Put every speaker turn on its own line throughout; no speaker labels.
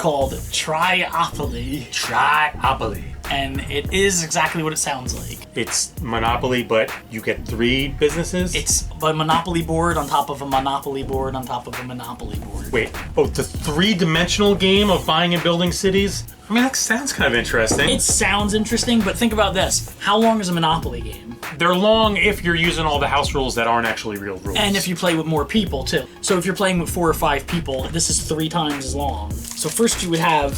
called Triopoly.
Triopoly.
And it is exactly what it sounds like.
It's Monopoly, but you get 3 businesses?
It's a Monopoly board on top of a Monopoly board on top of a Monopoly board.
Wait, oh, the 3-dimensional game of buying and building cities? I mean, that sounds kind of interesting.
It sounds interesting, but think about this. How long is a Monopoly game?
They're long if you're using all the house rules that aren't actually real rules.
And if you play with more people, too. So if you're playing with 4 or 5 people, this is 3 times as long. So first you would have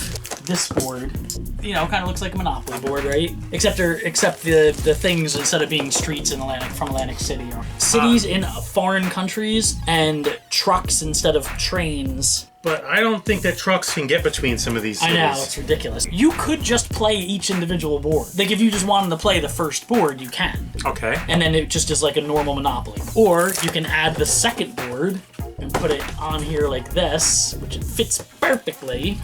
this board. You know, kind of looks like a Monopoly board, right? Except the things, instead of being streets in from Atlantic City, are cities in foreign countries, and trucks instead of trains.
But I don't think that trucks can get between some of these cities.
I know, it's ridiculous. You could just play each individual board. Like, if you just wanted to play the first board, you can.
Okay.
And then it just is like a normal Monopoly. Or you can add the second board and put it on here like this, which it fits perfectly.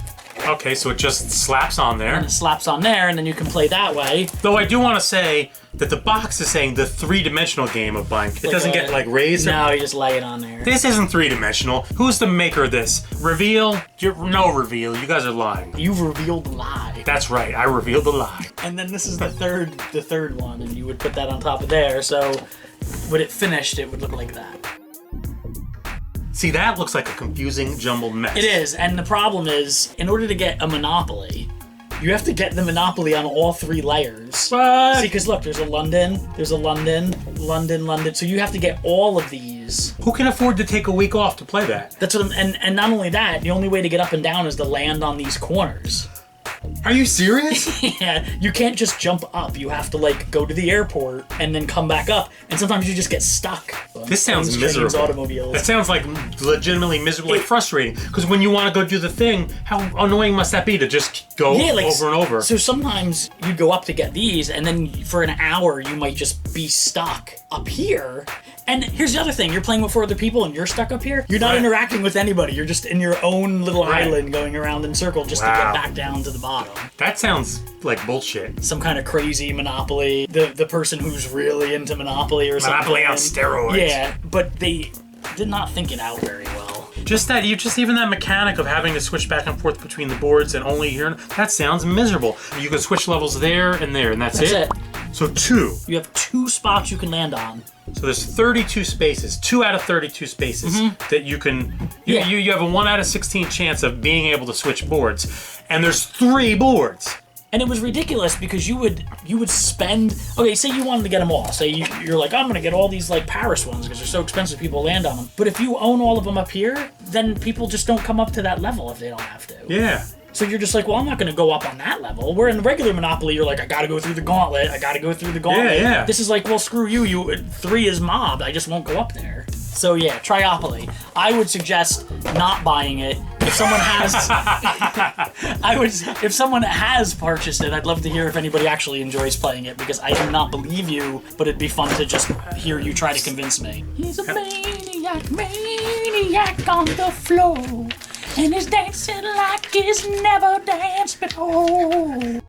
Okay, so it just slaps on there.
And it slaps on there, and then you can play that way.
Though I do want to say that the box is saying the 3-dimensional game of buying. It doesn't get, like, raised?
No, you just lay it on there.
This isn't 3-dimensional. Who's the maker of this? Reveal? No reveal. You guys are lying.
You've revealed the lie.
That's right. I revealed the lie.
And then this is the third one, and you would put that on top of there, so when it finished, it would look like that.
See, that looks like a confusing, jumbled mess.
It is, and the problem is, in order to get a Monopoly, you have to get the Monopoly on all 3 layers.
What?
See, because look, there's a London, London, so you have to get all of these.
Who can afford to take a week off to play that?
That's what and not only that, the only way to get up and down is to land on these corners.
Are you serious?
Yeah, you can't just jump up. You have to, like, go to the airport and then come back up. And sometimes you just get stuck.
This sounds miserable.
Automobiles.
That sounds like legitimately miserable, like frustrating. Because when you want to go do the thing, how annoying must that be to just go over and over?
So sometimes you go up to get these, and then for an hour you might just be stuck up here. And here's the other thing, you're playing with 4 other people and you're stuck up here. You're not interacting with anybody. You're just in your own little island going around in circle just to get back down to the bottom.
That sounds like bullshit.
Some kind of crazy Monopoly. The person who's really into Monopoly or something.
Monopoly on steroids.
Yeah, but they did not think it out very well.
Even that mechanic of having to switch back and forth between the boards and only here, that sounds miserable. You can switch levels there, and that's it? So 2.
You have 2 spots you can land on.
So there's 32 spaces, 2 out of 32 spaces that you can, you have a 1 out of 16 chance of being able to switch boards. And there's 3 boards.
And it was ridiculous because you would spend, okay, say you wanted to get them all. Say you're like, I'm going to get all these, like, Paris ones because they're so expensive, people land on them. But if you own all of them up here, then people just don't come up to that level if they don't have to.
Yeah.
So you're just like, well, I'm not going to go up on that level. Where in the regular Monopoly, you're like, I got to go through the gauntlet.
Yeah.
This is like, well, screw you. 3 is mobbed. I just won't go up there. So yeah, Triopoly. I would suggest not buying it. If someone has, if someone has purchased it, I'd love to hear if anybody actually enjoys playing it, because I do not believe you, but it'd be fun to just hear you try to convince me. He's a maniac on the floor, and he's dancing like he's never danced before.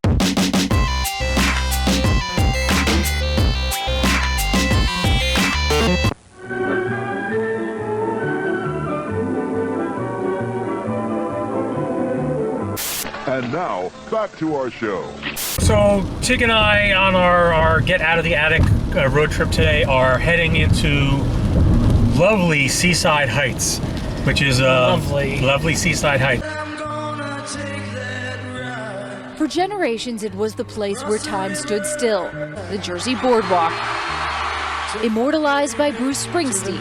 And now, back to our show.
So, Tig and I, on our Get Out of the Attic road trip today, are heading into lovely Seaside Heights, which is lovely Seaside Heights.
For generations, it was the place where time stood still, the Jersey Boardwalk, immortalized by Bruce Springsteen,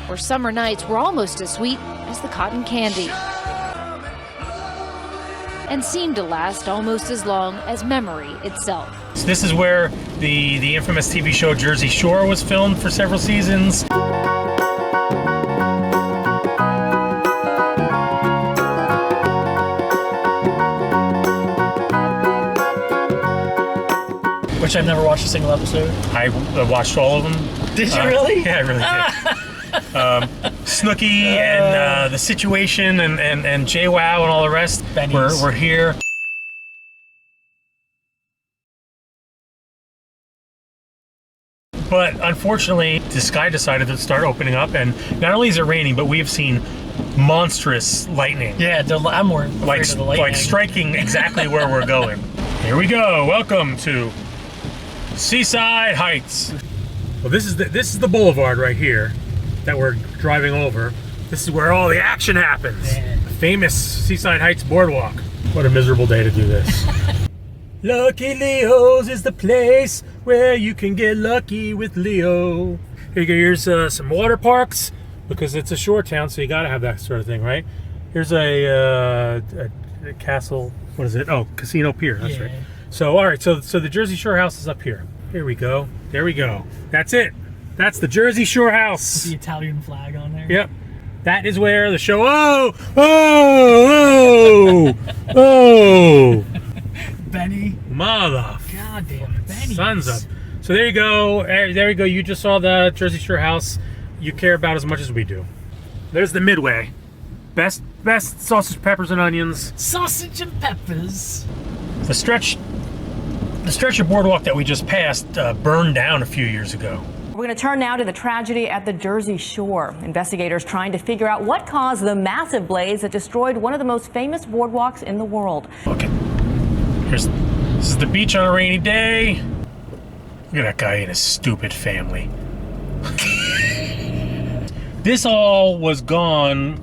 where summer nights were almost as sweet as the cotton candy, and seemed to last almost as long as memory itself.
So this is where the infamous TV show Jersey Shore was filmed for several seasons.
Which I've never watched a single episode.
I watched all of them.
Did you really?
Yeah, I really did. Snooki and The Situation and JWoww and all the rest were here. But unfortunately, the sky decided to start opening up, and not only is it raining, but we have seen monstrous lightning.
Yeah, I'm more afraid of the lightning.
Like striking exactly where we're going. Here we go. Welcome to Seaside Heights. Well, this is the boulevard right here that we're driving over. This is where all the action happens.
Yeah.
The famous Seaside Heights boardwalk. What a miserable day to do this. Lucky Leo's is the place where you can get lucky with Leo. Here you go. Here's some water parks because it's a shore town, so you got to have that sort of thing, right? Here's a castle. What is it? Oh, Casino Pier. That's right. So, all right. So the Jersey Shore house is up here. Here we go. There we go. That's it. That's the Jersey Shore house.
The Italian flag on there.
Yep. That is where the show. Oh!
Benny.
Mother.
Goddamn Benny.
Sons up. So there you go. There you go. You just saw the Jersey Shore house you care about as much as we do. There's the Midway. Best sausage, peppers, and onions.
Sausage and peppers.
The stretch of boardwalk that we just passed burned down a few years ago.
We're going to turn now to the tragedy at the Jersey Shore. Investigators trying to figure out what caused the massive blaze that destroyed one of the most famous boardwalks in the world.
Okay. This is the beach on a rainy day. Look at that guy and his stupid family. This all was gone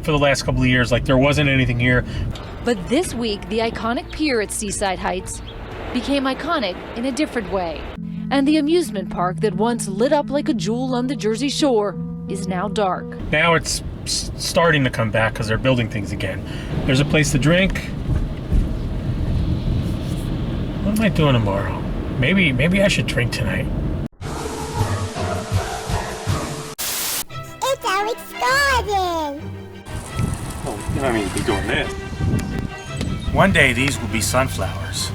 for the last couple of years. Like there wasn't anything here.
But this week, the iconic pier at Seaside Heights became iconic in a different way. And the amusement park that once lit up like a jewel on the Jersey Shore is now dark.
Now it's starting to come back because they're building things again. There's a place to drink. What am I doing tomorrow? Maybe I should drink tonight.
It's Eric's garden.
Oh, you don't mean to be doing this. One day these will be sunflowers.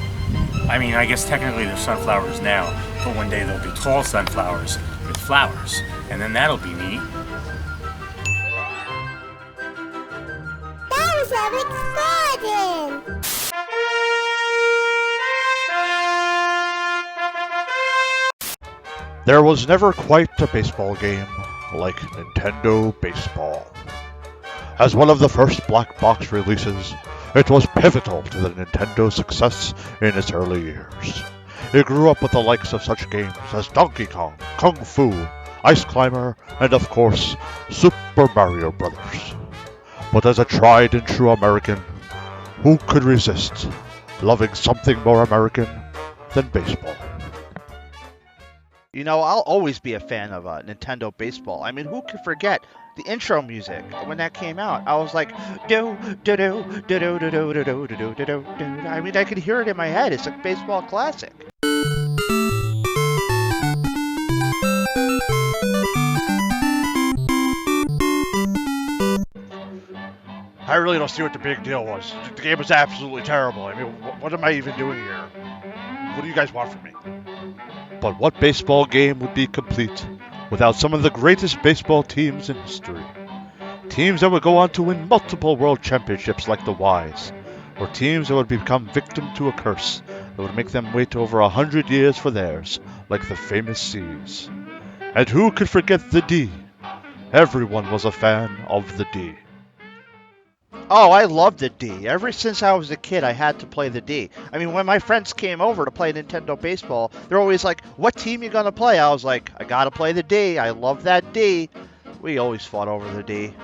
I mean, I guess technically they're sunflowers now, but one day they'll be tall sunflowers with flowers, and then that'll be neat.
That was Eric's garden.
There was never quite a baseball game like Nintendo Baseball. As one of the first black box releases, it was pivotal to the Nintendo's success in its early years. It grew up with the likes of such games as Donkey Kong, Kung Fu, Ice Climber, and of course, Super Mario Brothers. But as a tried and true American, who could resist loving something more American than baseball?
You know, I'll always be a fan of Nintendo Baseball. I mean, who could forget the intro music when that came out? I was like, do do do do do do do do do do do do. I mean, I could hear it in my head. It's a baseball classic.
I really don't see what the big deal was. The game was absolutely terrible. I mean, what am I even doing here? What do you guys want from me? But what baseball game would be complete without some of the greatest baseball teams in history? Teams that would go on to win multiple world championships like the Ys, or teams that would become victim to a curse that would make them wait over 100 years for theirs, like the famous C's. And who could forget the D? Everyone was a fan of the D.
Oh, I loved the D. Ever since I was a kid, I had to play the D. I mean, when my friends came over to play Nintendo Baseball, they're always like, what team you gonna play? I was like, I gotta play the D. I love that D. We always fought over the D.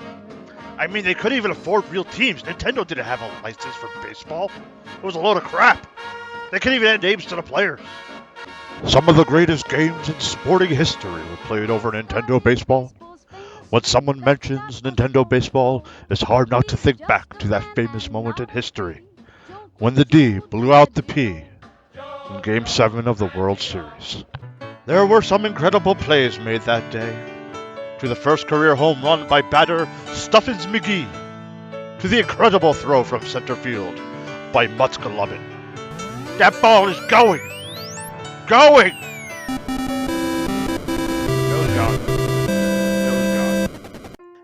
I mean, they couldn't even afford real teams. Nintendo didn't have a license for baseball. It was a load of crap. They couldn't even add names to the players. Some of the greatest games in sporting history were played over Nintendo Baseball. When someone mentions Nintendo Baseball, it's hard not to think back to that famous moment in history, when the D blew out the P in Game 7 of the World Series. There were some incredible plays made that day, to the first career home run by batter Stuffins McGee, to the incredible throw from center field by Mutzka Lovin. That ball is going! Going! It was gone.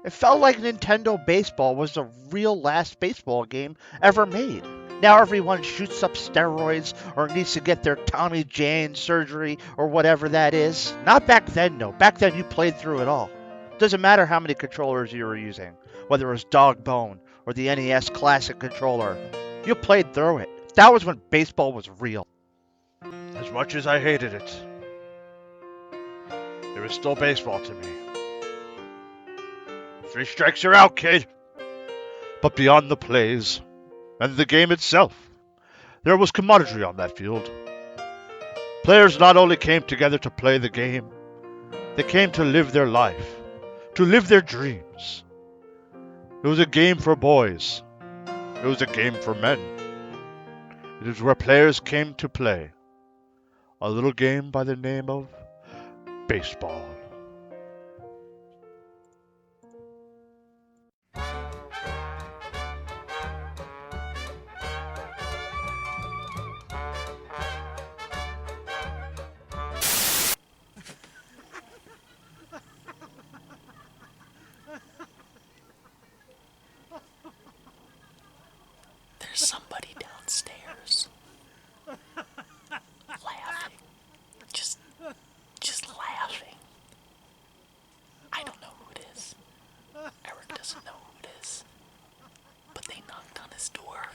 It felt like Nintendo Baseball was the real last baseball game ever made. Now everyone shoots up steroids or needs to get their Tommy Jane surgery or whatever that is. Not back then, no. Back then you played through it all. Doesn't matter how many controllers you were using, whether it was Dog Bone or the NES Classic controller. You played through it. That was when baseball was real.
As much as I hated it, it was still baseball to me. 3 strikes, you're out, kid. But beyond the plays and the game itself, there was camaraderie on that field. Players not only came together to play the game, they came to live their life, to live their dreams. It was a game for boys. It was a game for men. It is where players came to play a little game by the name of baseball.
There's somebody downstairs laughing. Just laughing. I don't know who it is. Eric doesn't know who it is. But they knocked on his door,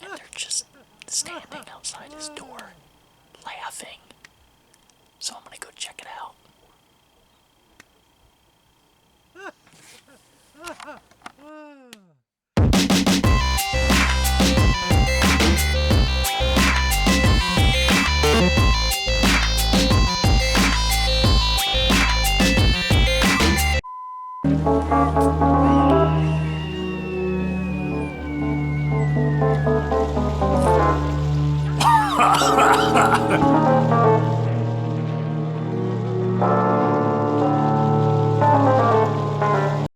and they're just standing outside his door, laughing. So I'm gonna go check it out.